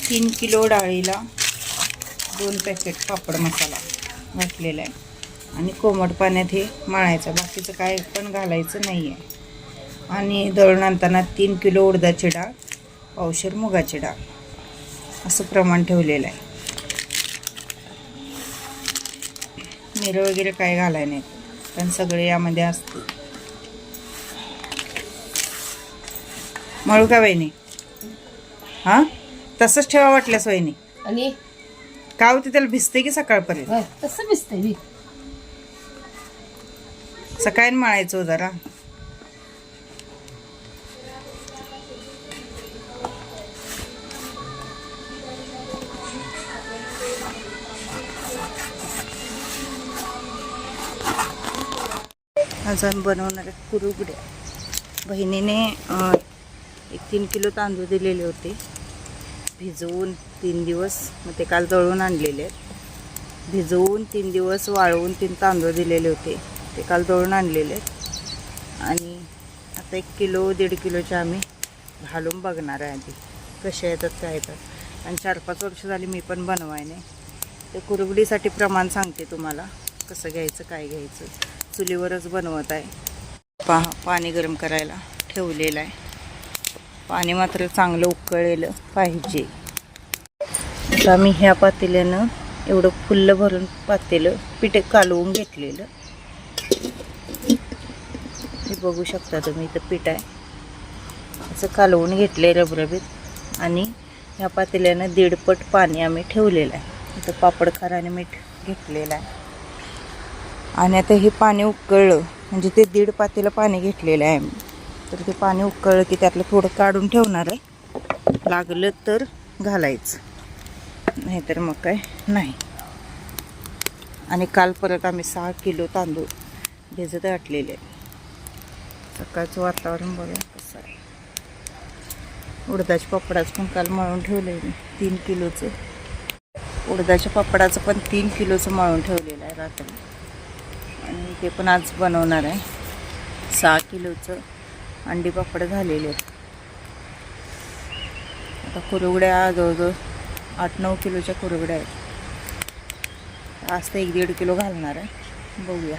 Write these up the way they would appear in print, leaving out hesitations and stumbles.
3 kilo डाळीला 2 packet पापड मसाला घातलेला आहे आणि कोमट पाण्यात हे मळायचं, बाकीचं काय पण घालायचं नाही आहे. आणि दळून आणताना 3 किलो उडदाची डाळ, पावशेर मुगाची डाळ असं प्रमाण ठेवलेलं आहे. मिरं वगैरे काय घालाय नाही, पण सगळे यामध्ये असते. मळू का वहिनी? हां, तसंच ठेवा वाटल्यास वहिनी. आणि काय होते त्याला भिजते की सकाळपर्यंत? तसं भिजतंय मी. सकाळी मळायचं जरा. आज आम्ही बनवणाऱ्या कुरवड्या. बहिणीने 3 किलो तांदूळ दिलेले होते भिजवून 3 दिवस, मग ते काल दळून आणलेले आहेत. भिजवून 3 दिवस वाळवून 3 तांदूळ दिलेले होते, ते काल दळून आणलेले आहेत. आणि आता 1 किलो 1.5 किलोचे आम्ही घालून बघणार आहे आधी कसे येतात काय येतात. आणि 4-5 वर्ष झाली मी पण बनवाय नाही. ते कुरवडीसाठी प्रमाण सांगते तुम्हाला कसं घ्यायचं काय घ्यायचं. चुलीवरच बनवत आहे. पहा, पाणी गरम करायला ठेवलेलं आहे. पाणी मात्र चांगलं उकळलेलं पाहिजे. आता मी ह्या पातेल्यानं एवढं फुल्ल भरून पातेलं पीठ कालवून घेतलेलं. हे बघू शकता तुम्ही, इथं पीठ आहे असं कालवून घेतलं रबरबीत. आणि ह्या पातेल्यानं 1.5 पट पाणी आम्ही ठेवलेलं आहे. इथं पापड खार आणि मीठ घेतलेलं आहे. आणि आता हे पाणी उकळलं म्हणजे ते 1.5 पातेलं पाणी घेतलेलं आहे आम्ही. तर ते पाणी उकळलं की त्यातलं थोडं काढून ठेवणार आहे. लागलं तर घालायचं, नाहीतर मग काय नाही. आणि काल परत आम्ही 6 किलो तांदूळ भिजत घातलेले आहे. सकाळचं वातावरण बघा कसं आहे. उडदाच्या पापडाचं पण काल मळून ठेवलं आहे मी 3 किलोचं. उडदाच्या पापडाचं पण 3 किलोचं मळून ठेवलेलं आहे रात्री. आणि ते पण आज बनवणार आहे. 6 किलोचं अंडी पापड झालेले आहेत. आता कुरवड्या जवळजवळ 8-9 किलोच्या कुरवड्या आहेत. आज तर 1-1.5 किलो घालणार आहे. बघूया.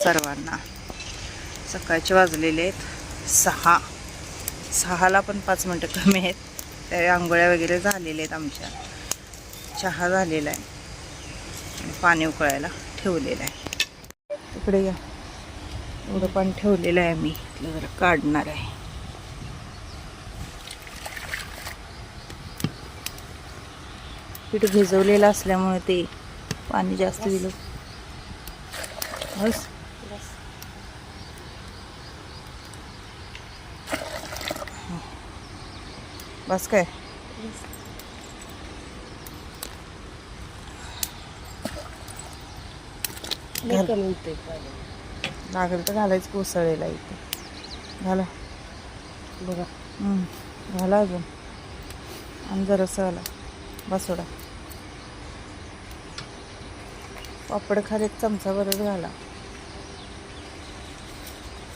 सर्वांना सकाळचे वाजलेले आहेत 6. 6ला पण 5 मिनटं कमी आहेत. त्या आंघोळ्या वगैरे झालेल्या आहेत आमच्या. चहा झालेला आहे आणि पाणी उकळायला ठेवलेलं आहे. तिकडे या, एवढं पाणी ठेवलेलं आहे मी. इथलं जरा काढणार आहे. पीठ भिजवलेलं असल्यामुळे ते पाणी जास्त दिलं. बस बस काय लागेल तर घालायचं कोसळलेला इथे. घाला बघा, घाला अजून. आणि जरासं घाला. बसोडा. पापड खाली 1 चमचाभरच घाला.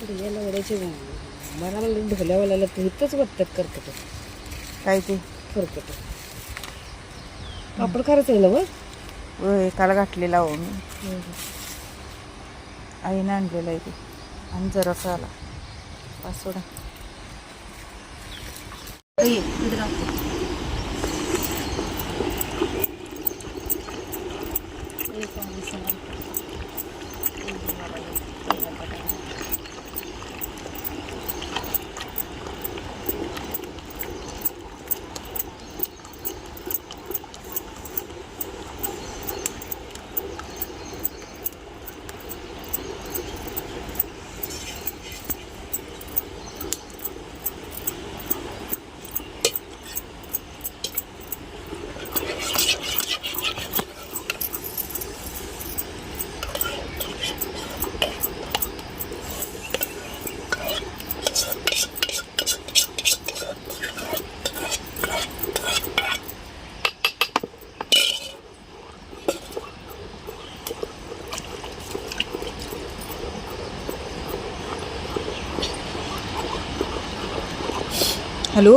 नवड्याचे मला म्हणलं ढोल्यावाल्याला तर इथंच वाटतात करकट. काय ते करकट पापड खायचं आहे ना मग. एकाला घातलेला हो मी. आईनं आणलेलं आहे ते. आणि जरासं आला पासोडा. हॅलो.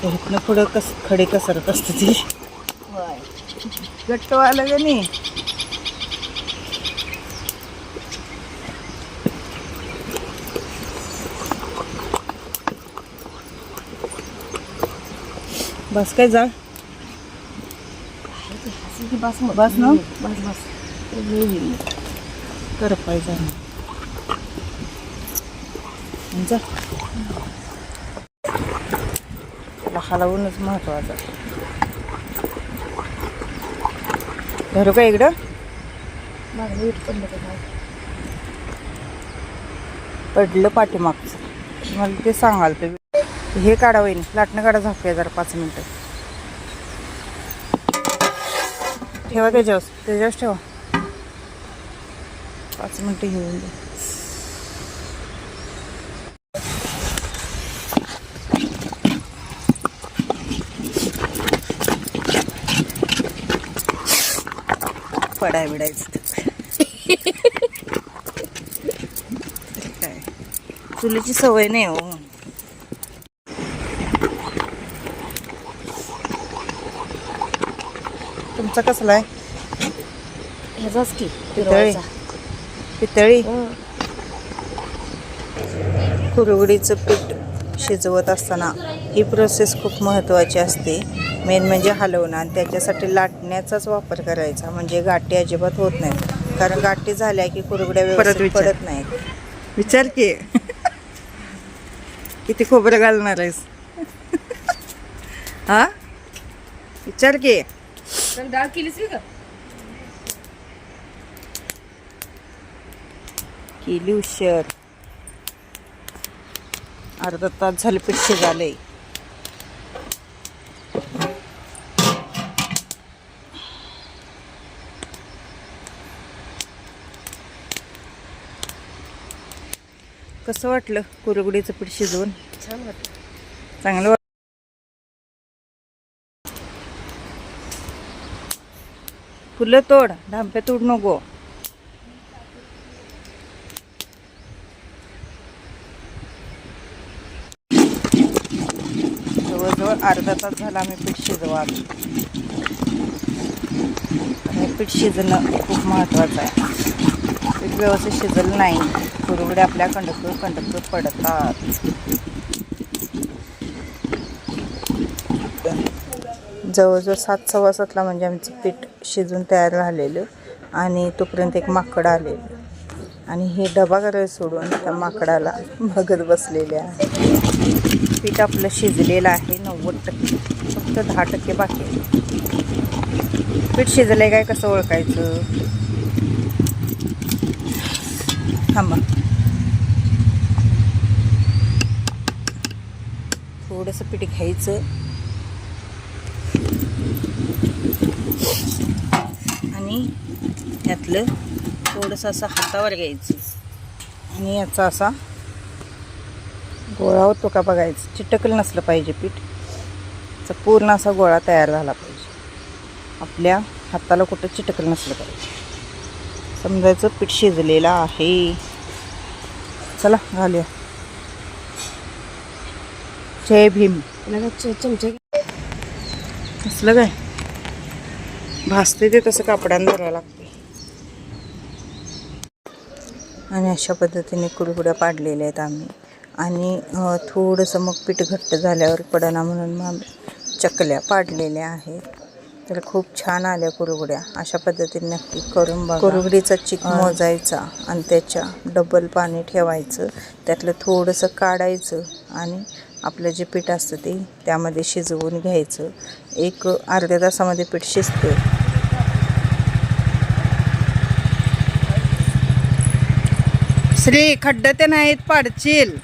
इथनं पुढं खडे कसरत असते ती गट्ट आलं का नाही. बस काय जा बस बस ना बस बस कर पाहिजे जा. त्याला हलवूनच महत्वाचं. धरू का इकडं मागणी वीट पडलं का काय? पडलं पाठीमागचं मला ते सांगाल ते. हे काढा वहिनी लाटणं काढा झाकूया जरा 5 मिनटं ठेवा त्याच्यावर ठेवा 5 मिनटं घेऊन दे. पडाय बिडायचं काय चुलीची सवय नाही हो. तुमचा कसला आहे? ह्याचाच की पितळी पितळी. कुरवडीचं पीठ शिजवत असताना ही प्रोसेस खूप महत्त्वाची असते. मेन म्हणजे हलवणं आणि त्याच्यासाठी लाटण्याचाच वापर करायचा म्हणजे गाठी अजिबात होत नाहीत. कारण गाठी झाल्या की कुरवड्या व्यवस्थित पडत नाहीत. विचार की किती खोबरं घालणार आहेस हा विचार की. तर डाळ केलीस का? केली उशीर अर्धा तास झालं पीठ शिजालंय. कसं वाटलं कुरवडीचं पीठ शिजवून? छान वाटतं. चांगलं फुलं तोड ढांप्या तोड नको. जवळजवळ अर्धा तास झाला आम्ही पीठ शिजवा. हे पीठ शिजणं खूप महत्त्वाचं आहे. पीठ व्यवस्थित शिजलं नाही कुरवडे आपल्या कंडक पडतात. जवळजवळ 7 सव्वा 7ला म्हणजे आमचं पीठ शिजून तयार झालेलं आणि तोपर्यंत एक माकड आलेलं आणि हे डबा करायला सोडून त्या माकडाला बघत बसलेले आहे. पीठ आपलं शिजलेलं आहे 90%. फक्त 10% बाकी आहे. पीठ शिजलं आहे काय कसं ओळखायचं? थांबा थोडंसं पीठ घ्यायचं आणि यातलं थोडंसं असं हातावर घ्यायचं आणि याचा असा गोळा होतो का बघायचं. चिटकलं नसलं पाहिजे पीठ. पूर्ण असा गोळा तयार झाला पाहिजे. आपल्या हाताला कुठं चिटकलं नसलं पाहिजे. समजायचं पीठ शिजलेलं आहे. चला घालूया. जय भीम. चमचे असलं काय भाजते ते तसं कापडानं धरायला लागते. आणि अशा पद्धतीने कुरकुड्या पाडलेल्या आहेत आम्ही. आणि थोडंसं मग पीठ घट्ट झाल्यावर पडना म्हणून मग चकल्या पाडलेल्या आहेत. तर खूप छान आल्या कुरवड्या. अशा पद्धतीने नक्की करून बघा. कुरवडीचा चिक मोजायचा आणि त्याच्या डबल पाणी ठेवायचं. त्यातलं थोडंसं काढायचं आणि आपलं जे पीठ असतं ते त्यामध्ये शिजवून घ्यायचं. एक अर्ध्या तासामध्ये पीठ शिजतं. श्री खड्डे ते नाहीत पाडशील.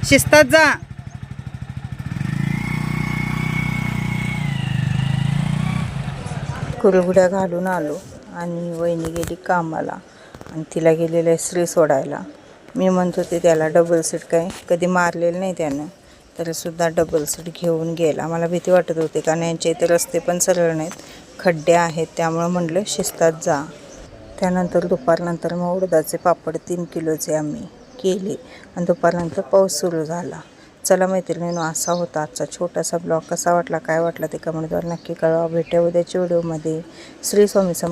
शिस्तात जा. कुरवड्या घालून आलो आणि वहिनी गेली कामाला आणि तिला गेलेलं आहे श्री सोडायला. मी म्हणत होते त्याला डबल सीट काय कधी मारलेलं नाही त्यानं तरीसुद्धा डबल सीट घेऊन गेला. मला भीती वाटत होती कारण यांच्या इथे रस्ते पण सरळ नाहीत, खड्डे आहेत. त्यामुळं म्हटलं शिस्तात जा. त्यानंतर दुपारनंतर मग उडदाचे पापड 3 किलोचे आम्ही केले आणि दुपारनंतर पाऊस सुरू झाला. चला मैत्रिणींनो, असा होता आजचा छोटासा ब्लॉग. कसा वाटला, काय वाटला ते कमेंटद्वारे नक्की कळवा. भेटूया उद्याच्या व्हिडिओमध्ये. श्री स्वामी समर्थ.